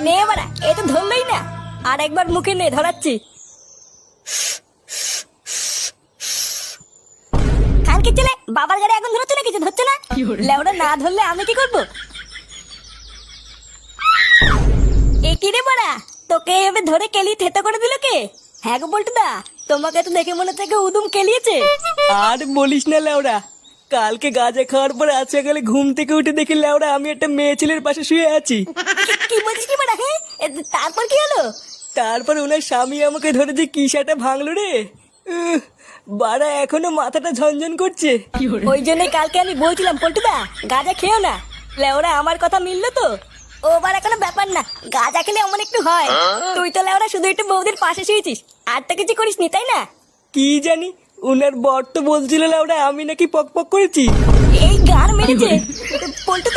নে বাড়া, এ তো ধরলই না। আর একবার মুখে নে, ধরাচ্ছি। কালকে চলে বাবার গাড়ি এখন ধরছে না, কিছু ধরছে না। লেওড়া না ধরলে আমি কি করবো? এ কি রে বাড়া, তোকে এভাবে ধরে কেলি থেতো করে দিল কে? হ্যাঁ গো বল্টুদা, তোমাকে তো দেখে মনে হচ্ছে উদুম কেলিয়েছে। আর বলিস না লেওড়া, কালকে গাঁজা খাওয়ার পর আজকে গেলে ঘুম থেকে উঠে দেখি লেওড়া আমি একটা মেয়ে ছেলের পাশে শুয়ে আছি। কি বলছিস কি বাড়া? হ্যাঁ, তারপর কি হলো? তারপর ওনার স্বামী আমাকে ধরে যে কি সেটা ভাঙলো রে। উহ, বাড়া এখনো মাথাটা ঝনঝন করছে। ওই জন্যই কালকে আমি বলছিলাম পল্টুদা গাঁজা খেও না। লেওরা আমার কথা মিললো তো। ও বাড়া কোনো ব্যাপার না, গাঁজা খেলে অমন একটু হয়। তুই তো লেওরা শুধু একটু বৌদির পাশে শুয়েছিস, আর তো কিছু করিসনি, তাই না? কি জানি, উনার বর তো বলছিল লেওড়া আমি নাকি পক পক করেছি। এই গান মেরেছে। পল্টু